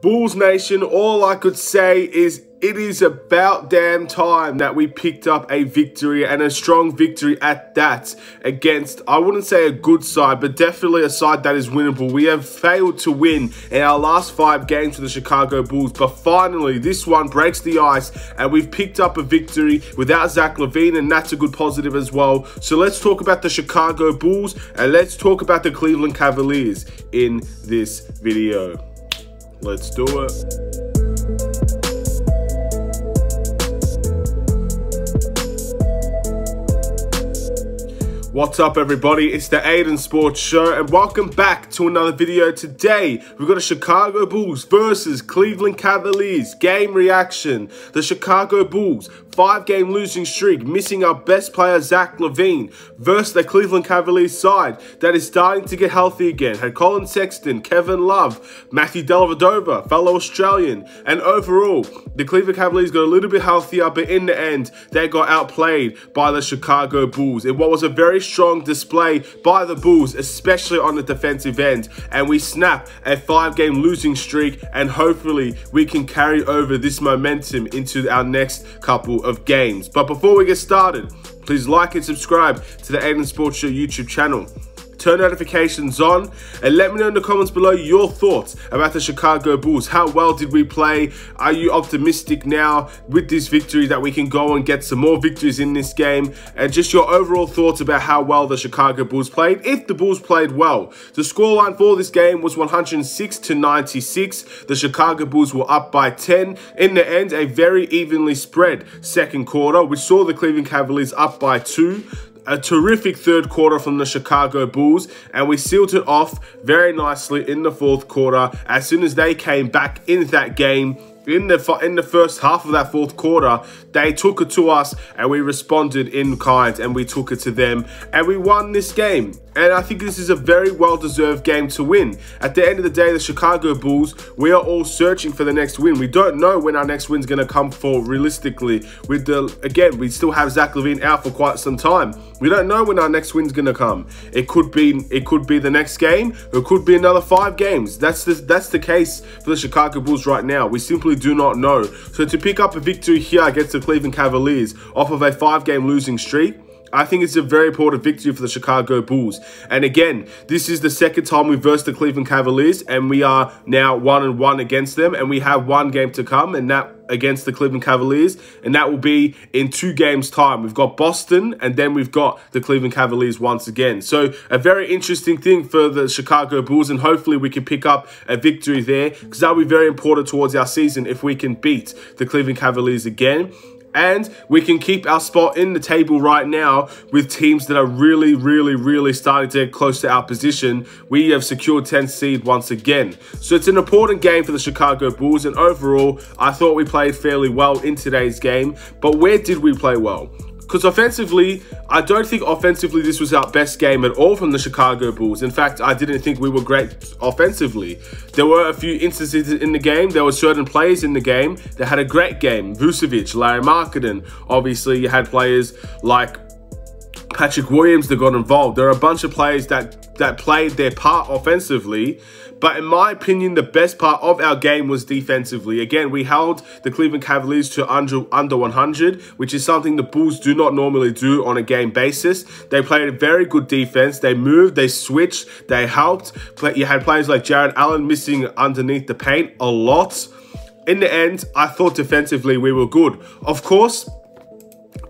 Bulls Nation, all I could say is it is about damn time that we picked up a victory, and a strong victory at that, against, I wouldn't say a good side, but definitely a side that is winnable. We have failed to win in our last 5 games for the Chicago Bulls, but finally this one breaks the ice and we've picked up a victory without Zach LaVine, and that's a good positive as well. So let's talk about the Chicago Bulls and let's talk about the Cleveland Cavaliers in this video. Let's do it. What's up, everybody? It's the Aiden Sports Show and welcome back to another video. Today we've got a Chicago Bulls versus Cleveland Cavaliers game reaction. The Chicago Bulls 5-game losing streak, missing our best player Zach LaVine, versus the Cleveland Cavaliers side that is starting to get healthy again. Had Colin Sexton, Kevin Love, Matthew Dellavedova, fellow Australian, and overall the Cleveland Cavaliers got a little bit healthier, but in the end they got outplayed by the Chicago Bulls in what was a very strong display by the Bulls, especially on the defensive end, and we snap a 5-game losing streak, and hopefully we can carry over this momentum into our next couple of games. But before we get started, please like and subscribe to the Aiden Sports Show YouTube channel. Turn notifications on and let me know in the comments below your thoughts about the Chicago Bulls. How well did we play? Are you optimistic now with this victory that we can go and get some more victories in this game? And just your overall thoughts about how well the Chicago Bulls played, if the Bulls played well. The scoreline for this game was 106-96. The Chicago Bulls were up by 10. In the end, a very evenly spread second quarter, which saw the Cleveland Cavaliers up by 2. A terrific third quarter from the Chicago Bulls, and we sealed it off very nicely in the fourth quarter. As soon as they came back in that game, in the first half of that fourth quarter, they took it to us and we responded in kind, and we took it to them and we won this game. And I think this is a very well-deserved game to win. At the end of the day, the Chicago Bulls, we are all searching for the next win. We don't know when our next win's going to come for realistically. Again, we still have Zach LaVine out for quite some time. We don't know when our next win's going to come. It could be the next game, or it could be another 5 games. That's the case for the Chicago Bulls right now. We simply do not know. So to pick up a victory here against the Cleveland Cavaliers off of a 5-game losing streak, I think it's a very important victory for the Chicago Bulls. And again, this is the second time we versed the Cleveland Cavaliers, and we are now 1-1 against them, and we have 1 game to come, and that against the Cleveland Cavaliers, and that will be in 2 games time. We've got Boston, and then we've got the Cleveland Cavaliers once again. So a very interesting thing for the Chicago Bulls, and hopefully we can pick up a victory there, because that'll be very important towards our season if we can beat the Cleveland Cavaliers again. And we can keep our spot in the table right now with teams that are really starting to get close to our position. We have secured 10th seed once again. So it's an important game for the Chicago Bulls, and overall, I thought we played fairly well in today's game. But where did we play well? Because offensively, I don't think offensively this was our best game at all from the Chicago Bulls. In fact, I didn't think we were great offensively. There were a few instances in the game. There were certain players in the game that had a great game. Vucevic, Larry Markkanen. Obviously, you had players like Patrick Williams that got involved. There are a bunch of players that played their part offensively. But in my opinion, the best part of our game was defensively. Again, we held the Cleveland Cavaliers to under 100, which is something the Bulls do not normally do on a game basis. They played a very good defense. They moved, they switched, they helped. You had players like Jarrett Allen missing underneath the paint a lot. In the end, I thought defensively we were good. Of course,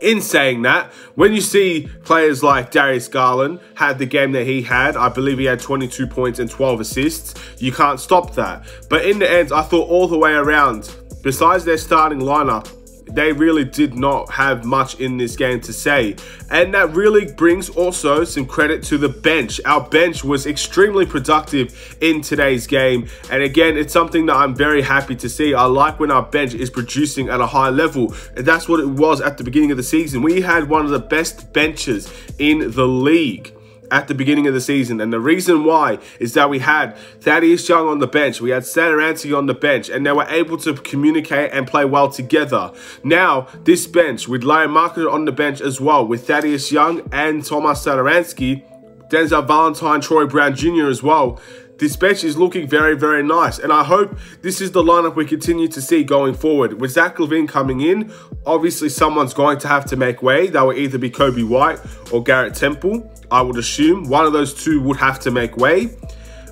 in saying that, when you see players like Darius Garland had the game that he had, I believe he had 22 points and 12 assists, you can't stop that. But in the end, I thought all the way around, besides their starting lineup, they really did not have much in this game to say. And that really brings also some credit to the bench. Our bench was extremely productive in today's game. And again, it's something that I'm very happy to see. I like when our bench is producing at a high level. And that's what it was at the beginning of the season. We had one of the best benches in the league at the beginning of the season. And the reason why is that we had Thaddeus Young on the bench, we had Satoransky on the bench, and they were able to communicate and play well together. Now, this bench, with Larry Markkanen on the bench as well, with Thaddeus Young and Tomas Satoransky, Denzel Valentine, Troy Brown Jr. as well, this bench is looking very, very nice. And I hope this is the lineup we continue to see going forward. With Zach LaVine coming in, obviously someone's going to have to make way. That will either be Kobe White or Garrett Temple. I would assume one of those two would have to make way.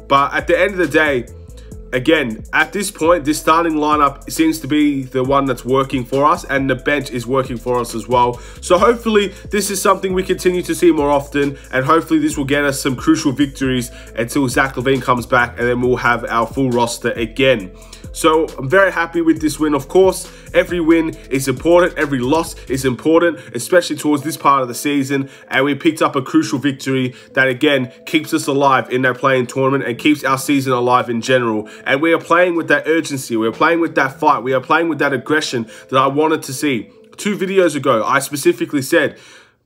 But at the end of the day, again, at this point, this starting lineup seems to be the one that's working for us, and the bench is working for us as well. So hopefully this is something we continue to see more often, and hopefully this will get us some crucial victories until Zach LaVine comes back, and then we'll have our full roster again. So I'm very happy with this win. Of course, every win is important. Every loss is important, especially towards this part of the season. And we picked up a crucial victory that, again, keeps us alive in that play-in tournament and keeps our season alive in general. And we are playing with that urgency. We are playing with that fight. We are playing with that aggression that I wanted to see. 2 videos ago, I specifically said,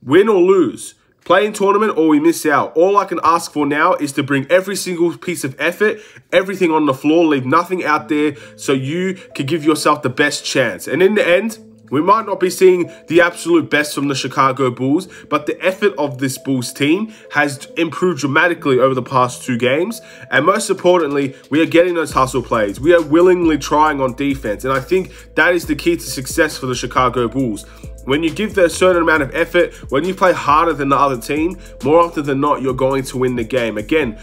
win or lose, play-in tournament or we miss out. All I can ask for now is to bring every single piece of effort, everything on the floor, leave nothing out there so you can give yourself the best chance. And in the end, we might not be seeing the absolute best from the Chicago Bulls, but the effort of this Bulls team has improved dramatically over the past 2 games. And most importantly, we are getting those hustle plays. We are willingly trying on defense. And I think that is the key to success for the Chicago Bulls. When you give a certain amount of effort, when you play harder than the other team, more often than not, you're going to win the game. Again,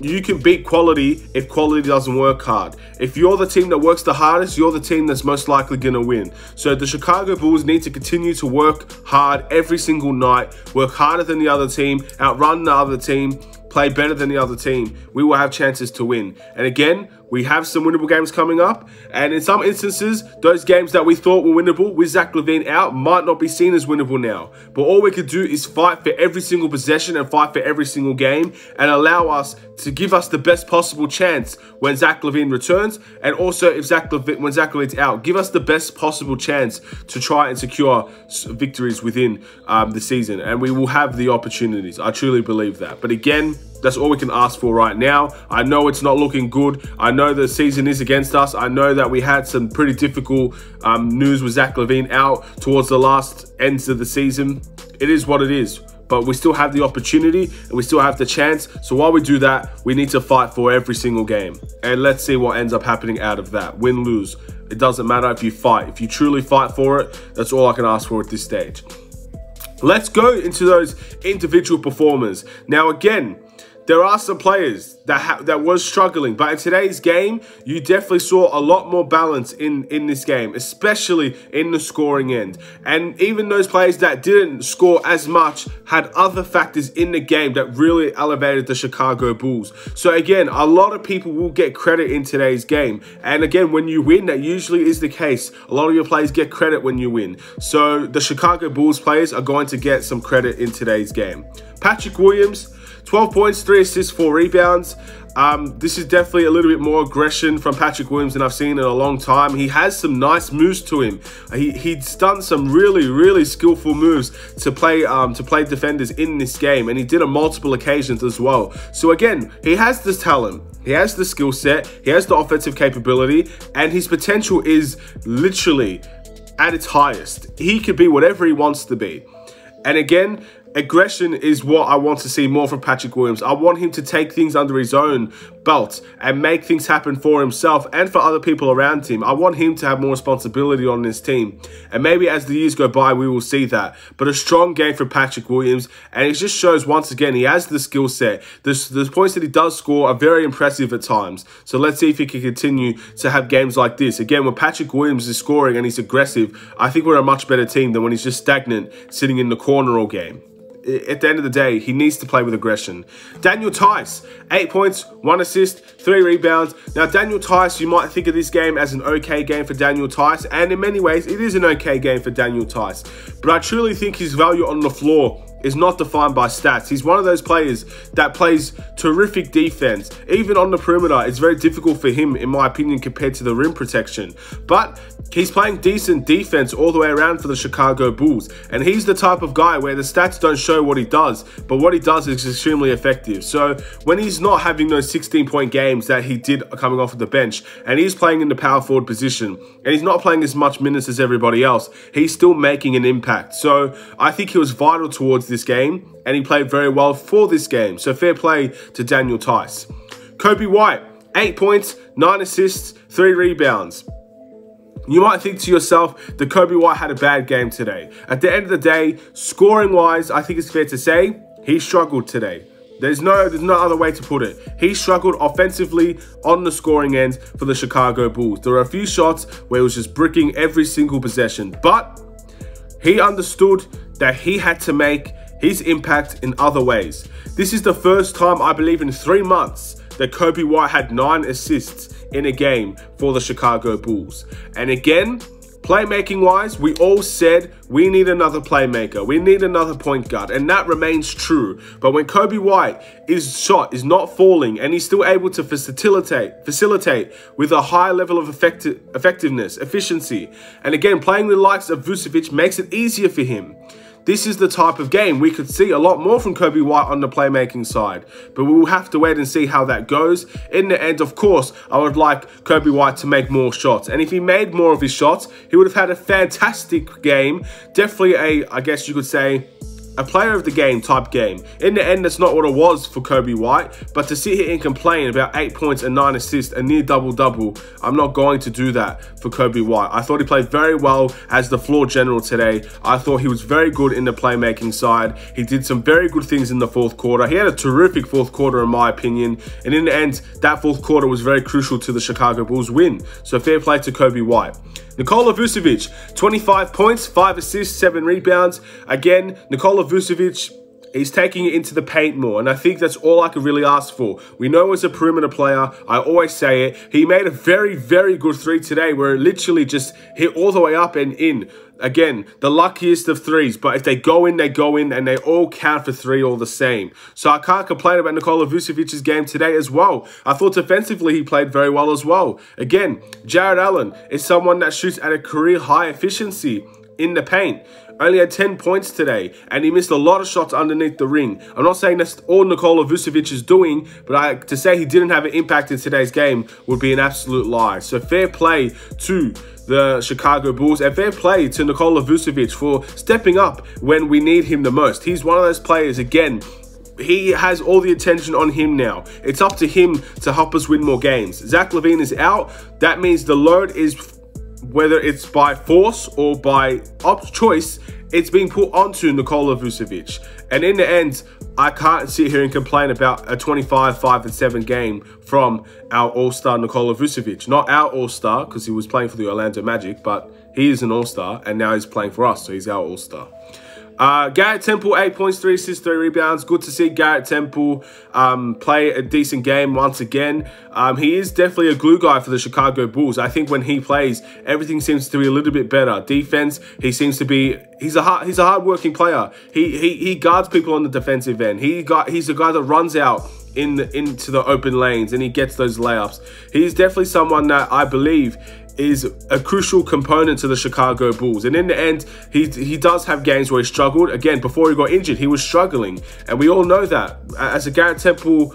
you can beat quality if quality doesn't work hard. If you're the team that works the hardest, you're the team that's most likely going to win. So the Chicago Bulls need to continue to work hard every single night, work harder than the other team, outrun the other team, play better than the other team. We will have chances to win. And again, we have some winnable games coming up. And in some instances, those games that we thought were winnable with Zach LaVine out might not be seen as winnable now. But all we could do is fight for every single possession and fight for every single game and allow us to give us the best possible chance when Zach LaVine returns. And also when Zach LaVine's out, give us the best possible chance to try and secure victories within the season. And we will have the opportunities. I truly believe that. But again, that's all we can ask for right now. I know it's not looking good. I know the season is against us. I know that we had some pretty difficult news with Zach LaVine out towards the last ends of the season. It is what it is. But we still have the opportunity and we still have the chance. So while we do that, we need to fight for every single game. And let's see what ends up happening out of that. Win, lose. It doesn't matter if you fight. If you truly fight for it, that's all I can ask for at this stage. Let's go into those individual performers. Now again, there are some players that was struggling, but in today's game, you definitely saw a lot more balance in this game, especially in the scoring end. And even those players that didn't score as much had other factors in the game that really elevated the Chicago Bulls. So again, a lot of people will get credit in today's game. And again, when you win, that usually is the case. A lot of your players get credit when you win. So the Chicago Bulls players are going to get some credit in today's game. Patrick Williams, 12 points, 3 assists, 4 rebounds. This is definitely a little bit more aggression from Patrick Williams than I've seen in a long time. He has some nice moves to him. He's done some really skillful moves to play defenders in this game, and he did on multiple occasions as well. So again, he has this talent. He has the skill set. He has the offensive capability, and his potential is literally at its highest. He could be whatever he wants to be. And again, aggression is what I want to see more from Patrick Williams. I want him to take things under his own belt and make things happen for himself and for other people around him. I want him to have more responsibility on this team. And maybe as the years go by, we will see that. But a strong game for Patrick Williams. And it just shows once again, he has the skill set. The points that he does score are very impressive at times. So let's see if he can continue to have games like this. Again, when Patrick Williams is scoring and he's aggressive, I think we're a much better team than when he's just stagnant, sitting in the corner all game. At the end of the day, he needs to play with aggression. Daniel Theis, 8 points, 1 assist, 3 rebounds. Now, Daniel Theis, you might think of this game as an okay game for Daniel Theis, and in many ways, it is an okay game for Daniel Theis. But I truly think his value on the floor is not defined by stats. He's one of those players that plays terrific defense. Even on the perimeter, it's very difficult for him, in my opinion, compared to the rim protection. But he's playing decent defense all the way around for the Chicago Bulls. And he's the type of guy where the stats don't show what he does, but what he does is extremely effective. So when he's not having those 16-point games that he did coming off of the bench, and he's playing in the power forward position, and he's not playing as much minutes as everybody else, he's still making an impact. So I think he was vital towards this game, and he played very well for this game. So fair play to Daniel Theis. Kobe White, 8 points, 9 assists, 3 rebounds. You might think to yourself that Kobe White had a bad game today. At the end of the day, scoring-wise, I think it's fair to say he struggled today. There's no other way to put it. He struggled offensively on the scoring end for the Chicago Bulls. There were a few shots where he was just bricking every single possession, but he understood that he had to make his impact in other ways. This is the first time, I believe, in 3 months that Kobe White had 9 assists in a game for the Chicago Bulls. And again, playmaking-wise, we all said we need another playmaker. We need another point guard, and that remains true. But when Kobe White, his shot is not falling, and he's still able to facilitate with a high level of effectiveness, efficiency, and again, playing with the likes of Vucevic makes it easier for him. This is the type of game we could see a lot more from Kobe White on the playmaking side. But we will have to wait and see how that goes. In the end, of course, I would like Kobe White to make more shots. And if he made more of his shots, he would have had a fantastic game. Definitely I guess you could say, a player of the game type game. In the end, that's not what it was for Kobe White, but to sit here and complain about 8 points and 9 assists, a near double-double, I'm not going to do that for Kobe White. I thought he played very well as the floor general today. I thought he was very good in the playmaking side. He did some very good things in the fourth quarter. He had a terrific fourth quarter in my opinion, and in the end, that fourth quarter was very crucial to the Chicago Bulls win. So fair play to Kobe White. Nikola Vucevic, 25 points, 5 assists, 7 rebounds. Again, Nikola Vucevic, he's taking it into the paint more, and I think that's all I could really ask for. We know as a perimeter player, I always say it, he made a very, very good 3 today where it literally just hit all the way up and in. Again, the luckiest of 3s, but if they go in, and they all count for 3 all the same. So I can't complain about Nikola Vucevic's game today as well. I thought defensively he played very well as well. Again, Jarrett Allen is someone that shoots at a career high efficiency in the paint. Only had 10 points today, and he missed a lot of shots underneath the ring. I'm not saying that's all Nikola Vucevic is doing, but to say he didn't have an impact in today's game would be an absolute lie. So fair play to the Chicago Bulls, and fair play to Nikola Vucevic for stepping up when we need him the most. He's one of those players, again, he has all the attention on him now. It's up to him to help us win more games. Zach LaVine is out. That means the load is, whether it's by force or by choice, it's being put onto Nikola Vucevic. And in the end, I can't sit here and complain about a 25, 5, and 7 game from our all-star Nikola Vucevic. Not our all-star, because he was playing for the Orlando Magic, but he is an all-star, and now he's playing for us, so he's our all-star. Garrett Temple, 8 points, 3 assists, 3 rebounds. Good to see Garrett Temple play a decent game once again. He is definitely a glue guy for the Chicago Bulls. I think when he plays, everything seems to be a little bit better. Defense, he seems to be, he's a hard-working player. He guards people on the defensive end. He's a guy that runs out into the open lanes and he gets those layups. He's definitely someone that I believe is a crucial component to the Chicago Bulls. And in the end, he does have games where he struggled. Again, before he got injured, he was struggling. And we all know that. As a Garrett Temple,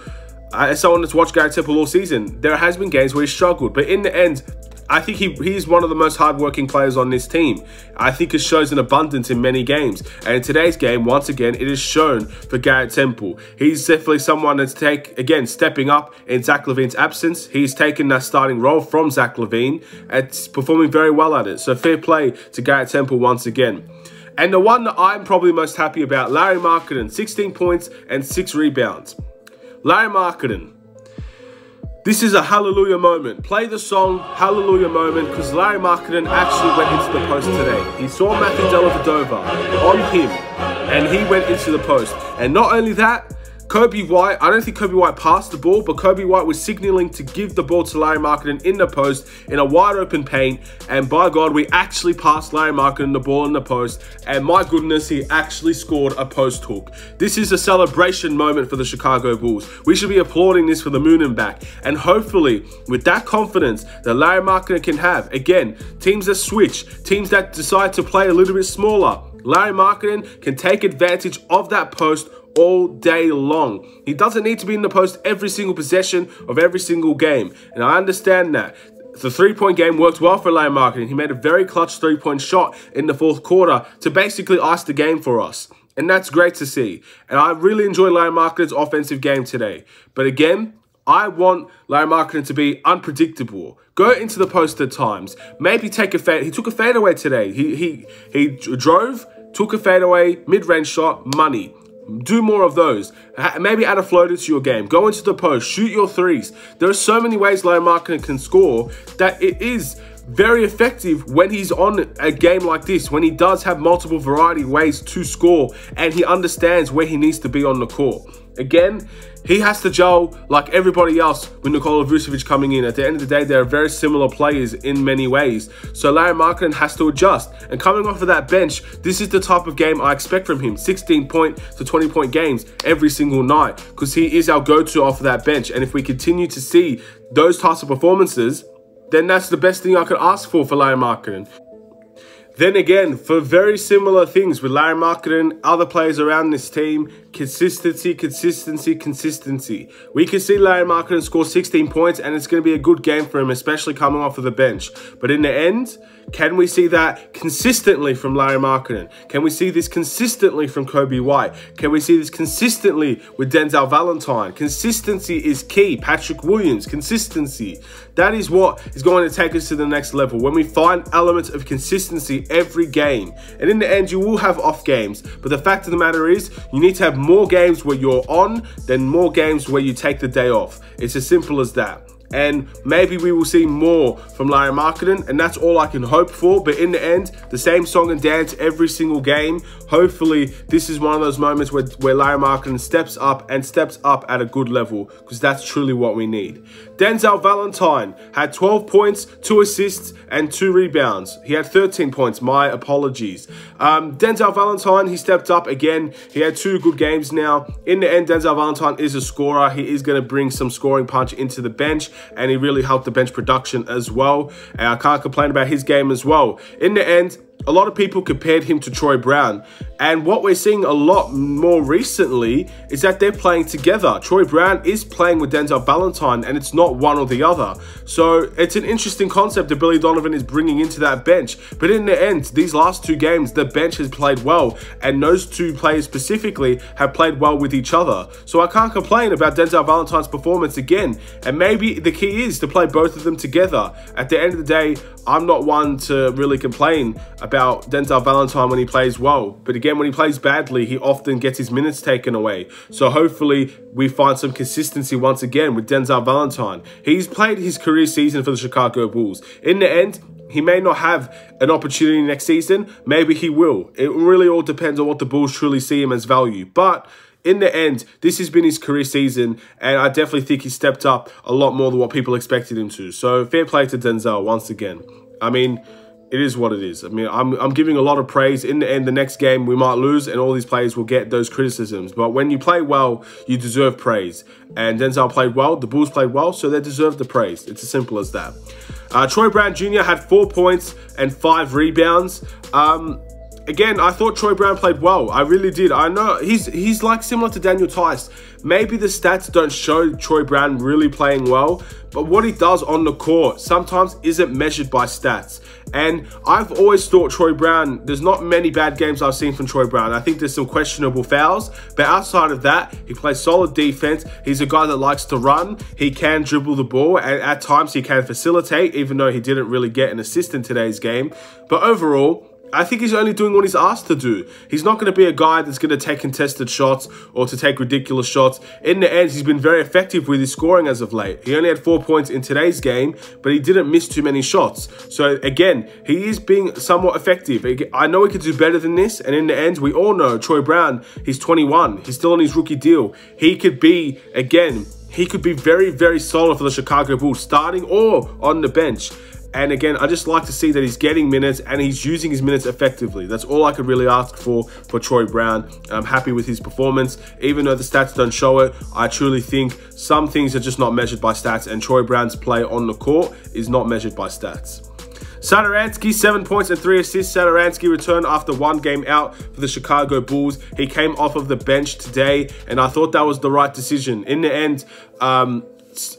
as someone that's watched Garrett Temple all season, there has been games where he struggled. But in the end, I think he's one of the most hardworking players on this team. I think it shows an abundance in many games. And in today's game, once again, it is shown for Garrett Temple. He's definitely someone that's stepping up in Zach LaVine's absence. He's taken that starting role from Zach LaVine and performing very well at it. So fair play to Garrett Temple once again. And the one that I'm probably most happy about, Lauri Markkanen, 16 points and 6 rebounds. Lauri Markkanen. This is a hallelujah moment. Play the song Hallelujah Moment, because Lauri Markkanen actually went into the post today. He saw Matthew Dellavedova on him and he went into the post. And not only that, Kobe White, I don't think Kobe White passed the ball, but Kobe White was signaling to give the ball to Lauri Markkanen in the post in a wide open paint. And by God, we actually passed Lauri Markkanen the ball in the post. And my goodness, he actually scored a post hook. This is a celebration moment for the Chicago Bulls. We should be applauding this for the moon and back. And hopefully, with that confidence that Lauri Markkanen can have, again, teams that switch, teams that decide to play a little bit smaller, Lauri Markkanen can take advantage of that post all day long. He doesn't need to be in the post every single possession of every single game. And I understand that. The three-point game worked well for Lauri Markkanen. He made a very clutch three-point shot in the fourth quarter to basically ice the game for us. And that's great to see. And I really enjoyed Lauri Markkanen's offensive game today. But again, I want Lauri Markkanen to be unpredictable. Go into the post at times. Maybe take a fade. He took a fadeaway today. He drove, took a fadeaway, mid-range shot, money. Do more of those. Maybe add a floater to your game. Go into the post. Shoot your threes. There are so many ways Lauri Markkanen can score that it is very effective when he's on a game like this, when he does have multiple variety ways to score and he understands where he needs to be on the court. Again, he has to gel like everybody else with Nikola Vucevic coming in. At the end of the day, they're very similar players in many ways. So Lauri Markkanen has to adjust. And coming off of that bench, this is the type of game I expect from him. 16-point to 20-point games every single night, because he is our go-to off of that bench. And if we continue to see those types of performances, then that's the best thing I could ask for Lauri Markkanen. Then again, for very similar things with Lauri Markkanen, other players around this team, consistency, consistency, consistency. We can see Lauri Markkanen score 16 points and it's going to be a good game for him, especially coming off of the bench. But in the end, can we see that consistently from Lauri Markkanen? Can we see this consistently from Coby White? Can we see this consistently with Denzel Valentine? Consistency is key. Patrick Williams, consistency. That is what is going to take us to the next level. When we find elements of consistency every game. And in the end, you will have off games. But the fact of the matter is, you need to have more games where you're on than more games where you take the day off. It's as simple as that. And maybe we will see more from Lauri Markkanen, and that's all I can hope for. But in the end, the same song and dance every single game. Hopefully, this is one of those moments where Lauri Markkanen steps up and steps up at a good level, because that's truly what we need. Denzel Valentine had 12 points, 2 assists, and 2 rebounds. He had 13 points. My apologies. Denzel Valentine, he stepped up again. He had 2 good games now. In the end, Denzel Valentine is a scorer. He is going to bring some scoring punch into the bench, and he really helped the bench production as well. And I can't complain about his game as well. In the end, a lot of people compared him to Troy Brown. And what we're seeing a lot more recently is that they're playing together. Troy Brown is playing with Denzel Valentine, and it's not one or the other. So it's an interesting concept that Billy Donovan is bringing into that bench. But in the end, these last 2 games, the bench has played well. And those 2 players specifically have played well with each other. So I can't complain about Denzel Valentine's performance again. And maybe the key is to play both of them together. At the end of the day, I'm not one to really complain about Denzel Valentine when he plays well. But again, when he plays badly, he often gets his minutes taken away. So hopefully we find some consistency once again with Denzel Valentine. He's played his career season for the Chicago Bulls. In the end, he may not have an opportunity next season. Maybe he will. It really all depends on what the Bulls truly see him as value. But in the end, this has been his career season, and I definitely think he stepped up a lot more than what people expected him to. So fair play to Denzel once again. I mean, it is what it is. I mean, I'm giving a lot of praise. In the end, the next game we might lose, and all these players will get those criticisms. But when you play well, you deserve praise. And Denzel played well, the Bulls played well, so they deserve the praise. It's as simple as that. Troy Brown Jr. had 4 points and 5 rebounds. Again, I thought Troy Brown played well. I really did. I know he's like similar to Daniel Theis. Maybe the stats don't show Troy Brown really playing well, but what he does on the court sometimes isn't measured by stats. And I've always thought Troy Brown, there's not many bad games I've seen from Troy Brown. I think there's some questionable fouls, but outside of that, he plays solid defense. He's a guy that likes to run. He can dribble the ball, and at times he can facilitate, even though he didn't really get an assist in today's game. But overall, I think he's only doing what he's asked to do. He's not going to be a guy that's going to take contested shots or to take ridiculous shots. In the end, he's been very effective with his scoring as of late. He only had 4 points in today's game, but he didn't miss too many shots. So again, he is being somewhat effective. I know he could do better than this, and in the end, we all know Troy Brown, he's 21. He's still on his rookie deal. He could be, again, he could be very, very solid for the Chicago Bulls, starting or on the bench. And again, I just like to see that he's getting minutes and he's using his minutes effectively. That's all I could really ask for Troy Brown. And I'm happy with his performance. Even though the stats don't show it, I truly think some things are just not measured by stats, and Troy Brown's play on the court is not measured by stats. Satoransky, 7 points and 3 assists. Satoransky returned after 1 game out for the Chicago Bulls. He came off of the bench today, and I thought that was the right decision. In the end,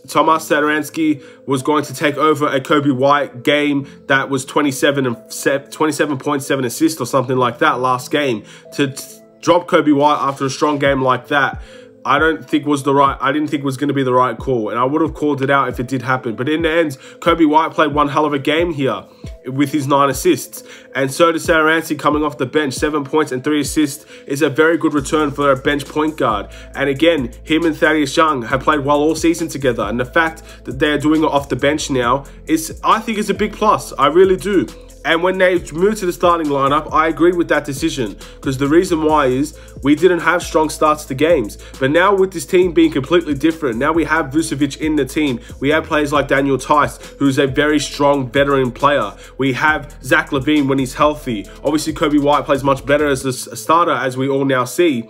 Tomas Satoransky was going to take over a Coby White game that was 27.7 assists or something like that last game. To drop Coby White after a strong game like that, I didn't think was going to be the right call, and I would have called it out if it did happen. But in the end, Coby White played one hell of a game here with his 9 assists, and so did Satoransky coming off the bench. 7 points and 3 assists is a very good return for a bench point guard. And again, him and Thaddeus Young have played well all season together, and the fact that they're doing it off the bench now I think is a big plus. I really do. And when they moved to the starting lineup, I agreed with that decision, because the reason why is we didn't have strong starts to games. But now with this team being completely different, now we have Vucevic in the team. We have players like Daniel Theis, who's a very strong veteran player. We have Zach LaVine when he's healthy. Obviously, Coby White plays much better as a starter, as we all now see.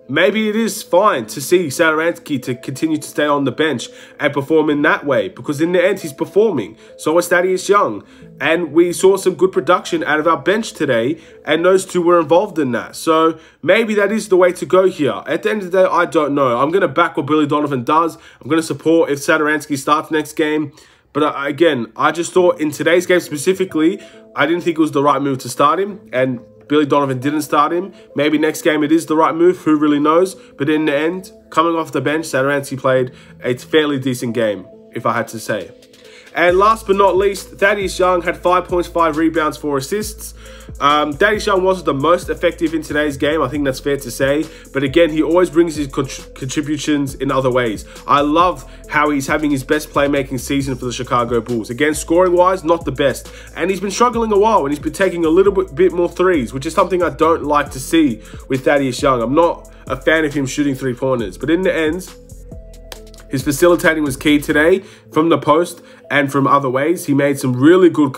Maybe it is fine to see Satoransky to continue to stay on the bench and perform in that way, because in the end, he's performing. So is Thaddeus Young. And we saw some good production out of our bench today, and those two were involved in that. So maybe that is the way to go here. At the end of the day, I don't know. I'm going to back what Billy Donovan does. I'm going to support if Satoransky starts next game. But again, I just thought in today's game specifically, I didn't think it was the right move to start him. And Billy Donovan didn't start him. Maybe next game it is the right move. Who really knows? But in the end, coming off the bench, Satoransky played a fairly decent game, if I had to say. And last but not least, Thaddeus Young had 5 points, 5 rebounds, 4 assists. Thaddeus Young wasn't the most effective in today's game. I think that's fair to say. But again, he always brings his contributions in other ways. I love how he's having his best playmaking season for the Chicago Bulls. Again, scoring-wise, not the best. And he's been struggling a while, and he's been taking a little bit more threes, which is something I don't like to see with Thaddeus Young. I'm not a fan of him shooting three-pointers. But in the end, his facilitating was key today from the post and from other ways. He made some really good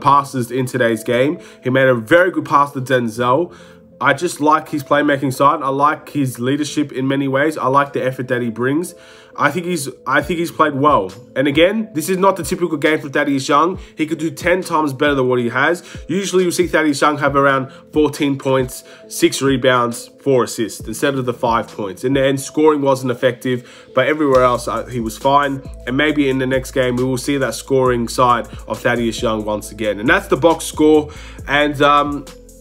passes in today's game. He made a very good pass to Denzel. I just like his playmaking side. I like his leadership in many ways. I like the effort that he brings. I think he's played well. And again, this is not the typical game for Thaddeus Young. He could do 10 times better than what he has. Usually you see Thaddeus Young have around 14 points, 6 rebounds, 4 assists instead of the 5 points. In the end, scoring wasn't effective, but everywhere else he was fine. And maybe in the next game, we will see that scoring side of Thaddeus Young once again. And that's the box score. And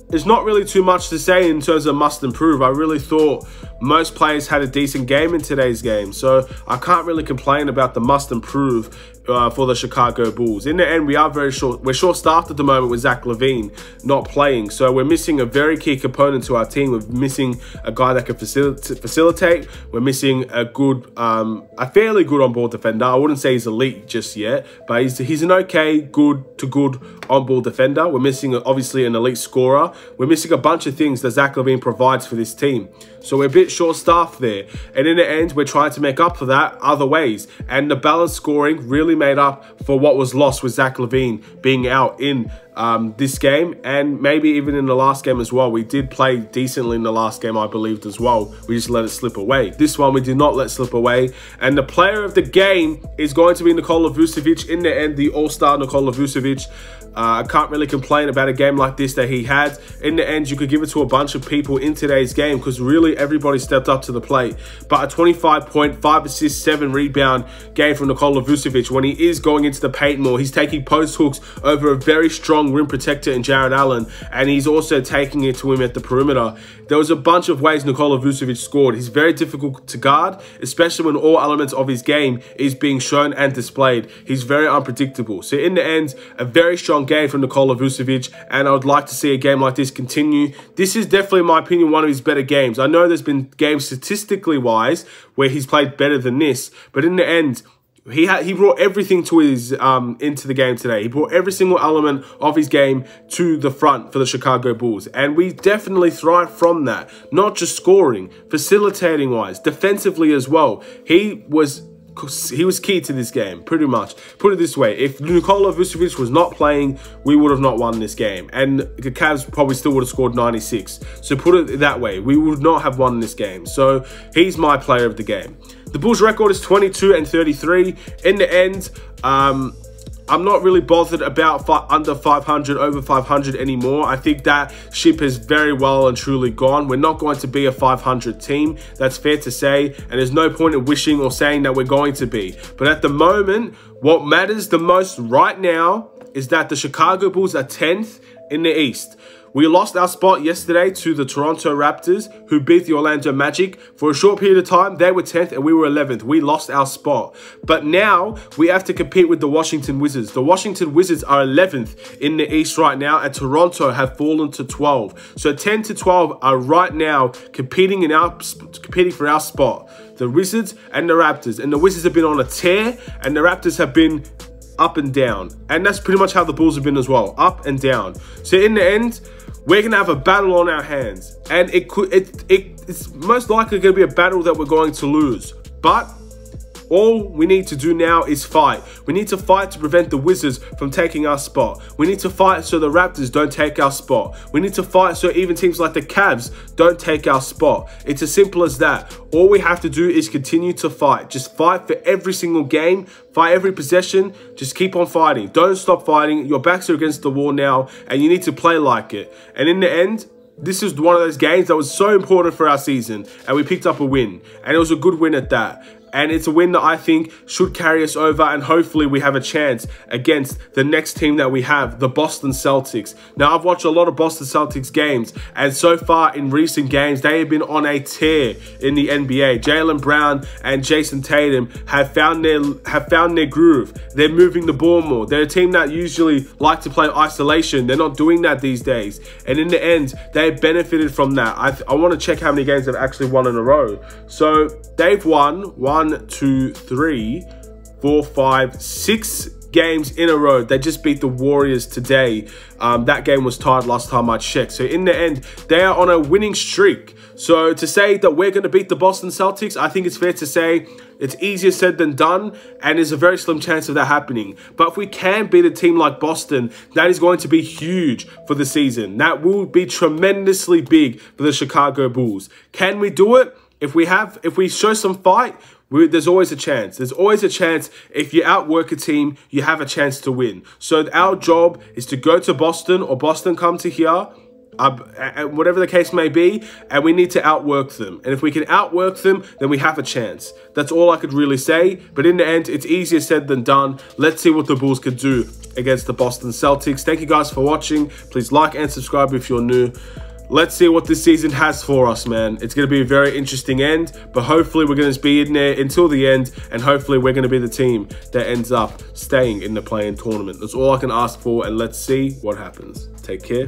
there's not really too much to say in terms of must improve. I really thought most players had a decent game in today's game, so I can't really complain about the must improve for the Chicago Bulls. In the end, we're short-staffed at the moment with Zach LaVine not playing, so we're missing a very key component to our team. We're missing a guy that can facilitate. We're missing a fairly good on-ball defender. I wouldn't say he's elite just yet, but he's an okay, good to good on-ball defender. We're missing, obviously, an elite scorer. We're missing a bunch of things that Zach LaVine provides for this team. So we're a bit short-staffed there. And in the end, we're trying to make up for that other ways. And the balanced scoring really made up for what was lost with Zach LaVine being out in this game, and maybe even in the last game as well. We did play decently in the last game, I believed, as well. We just let it slip away. This one we did not let slip away. And the player of the game is going to be Nikola Vucevic. In the end, the all-star Nikola Vucevic. I can't really complain about a game like this that he had. In the end, you could give it to a bunch of people in today's game because really everybody stepped up to the plate. But a 25-point, 5 assists, 7 rebound game from Nikola Vucevic when he is going into the paint more. He's taking post hooks over a very strong rim protector in Jarrett Allen, and he's also taking it to him at the perimeter. There was a bunch of ways Nikola Vucevic scored. He's very difficult to guard, especially when all elements of his game is being shown and displayed. He's very unpredictable. So in the end, a very strong game from Nikola Vucevic, and I would like to see a game like this continue. This is definitely, in my opinion, one of his better games. I know there's been games statistically wise where he's played better than this, but in the end, he brought everything to his into the game today. He brought every single element of his game to the front for the Chicago Bulls, and we definitely thrive from that. Not just scoring, facilitating wise, defensively as well. He was key to this game, pretty much. Put it this way, if Nikola Vucevic was not playing, we would have not won this game. And the Cavs probably still would have scored 96. So put it that way, we would not have won this game. So he's my player of the game. The Bulls' record is 22-33. In the end, I'm not really bothered about under 500, over 500 anymore. I think that ship has very well and truly gone. We're not going to be a 500 team. That's fair to say. And there's no point in wishing or saying that we're going to be. But at the moment, what matters the most right now is that the Chicago Bulls are 10th in the East. We lost our spot yesterday to the Toronto Raptors, who beat the Orlando Magic. For a short period of time, they were 10th and we were 11th. We lost our spot. But now we have to compete with the Washington Wizards. The Washington Wizards are 11th in the East right now, and Toronto have fallen to 12. So 10 to 12 are right now competing for our spot. The Wizards and the Raptors. And the Wizards have been on a tear, and the Raptors have been up and down. And that's pretty much how the Bulls have been as well, up and down. So in the end, we're going to have a battle on our hands. And it's most likely going to be a battle that we're going to lose. But all we need to do now is fight. We need to fight to prevent the Wizards from taking our spot. We need to fight so the Raptors don't take our spot. We need to fight so even teams like the Cavs don't take our spot. It's as simple as that. All we have to do is continue to fight. Just fight for every single game. Fight every possession. Just keep on fighting. Don't stop fighting. Your backs are against the wall now, and you need to play like it. And in the end, this is one of those games that was so important for our season, and we picked up a win. And it was a good win at that. And it's a win that I think should carry us over, and hopefully we have a chance against the next team that we have, the Boston Celtics. Now, I've watched a lot of Boston Celtics games, and so far in recent games, they have been on a tear in the NBA. Jaylen Brown and Jason Tatum have found their groove. They're moving the ball more. They're a team that usually like to play isolation. They're not doing that these days. And in the end, they benefited from that. I want to check how many games they've actually won in a row. So they've won 1, 2, 3, 4, 5, 6 games in a row. They just beat the Warriors today. That game was tied last time I checked. So in the end, they are on a winning streak. So to say that we're going to beat the Boston Celtics, I think it's fair to say it's easier said than done, and there's a very slim chance of that happening. But if we can beat a team like Boston, that is going to be huge for the season. That will be tremendously big for the Chicago Bulls. Can we do it? If we show some fight, there's always a chance. There's always a chance. If you outwork a team, you have a chance to win. So our job is to go to Boston, or Boston come to here, whatever the case may be, and we need to outwork them. And if we can outwork them, then we have a chance. That's all I could really say. But in the end, it's easier said than done. Let's see what the Bulls could do against the Boston Celtics. Thank you guys for watching. Please like and subscribe if you're new. Let's see what this season has for us, man. It's going to be a very interesting end, but hopefully we're going to be in there until the end, and hopefully we're going to be the team that ends up staying in the play-in tournament. That's all I can ask for, and let's see what happens. Take care.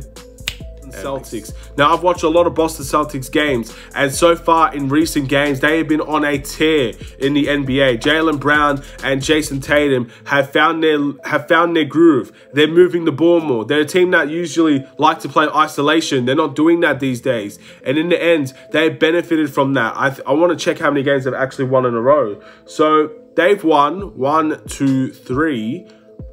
Celtics. Now, I've watched a lot of Boston Celtics games, and so far in recent games, they have been on a tear in the NBA. Jaylen Brown and Jason Tatum have found their groove. They're moving the ball more. They're a team that usually like to play isolation. They're not doing that these days. And in the end, they benefited from that. I want to check how many games they've actually won in a row. So they've won 1, 2, 3,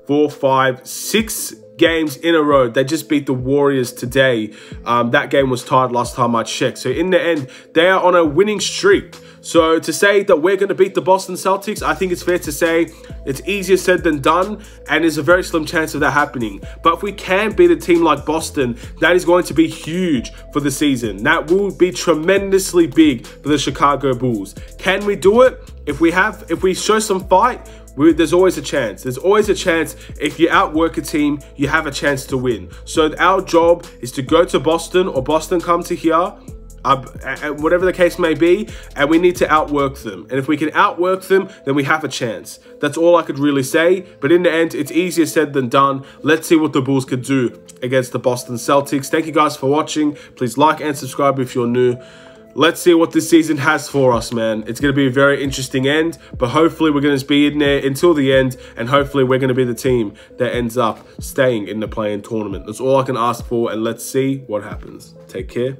4, 5, 6 games in a row. They just beat the Warriors today. That game was tied last time I checked. So in the end, they are on a winning streak. So to say that we're going to beat the Boston Celtics, I think it's fair to say it's easier said than done, and there's a very slim chance of that happening. But if we can beat a team like Boston, that is going to be huge for the season. That will be tremendously big for the Chicago Bulls. Can we do it? If we show some fight, there's always a chance. There's always a chance. If you outwork a team, you have a chance to win. So our job is to go to Boston, or Boston come to here, whatever the case may be, and we need to outwork them. And if we can outwork them, then we have a chance. That's all I could really say. But in the end, it's easier said than done. Let's see what the Bulls could do against the Boston Celtics. Thank you guys for watching. Please like and subscribe if you're new. Let's see what this season has for us, man. It's going to be a very interesting end, but hopefully we're going to be in there until the end, and hopefully we're going to be the team that ends up staying in the play-in tournament. That's all I can ask for, and let's see what happens. Take care.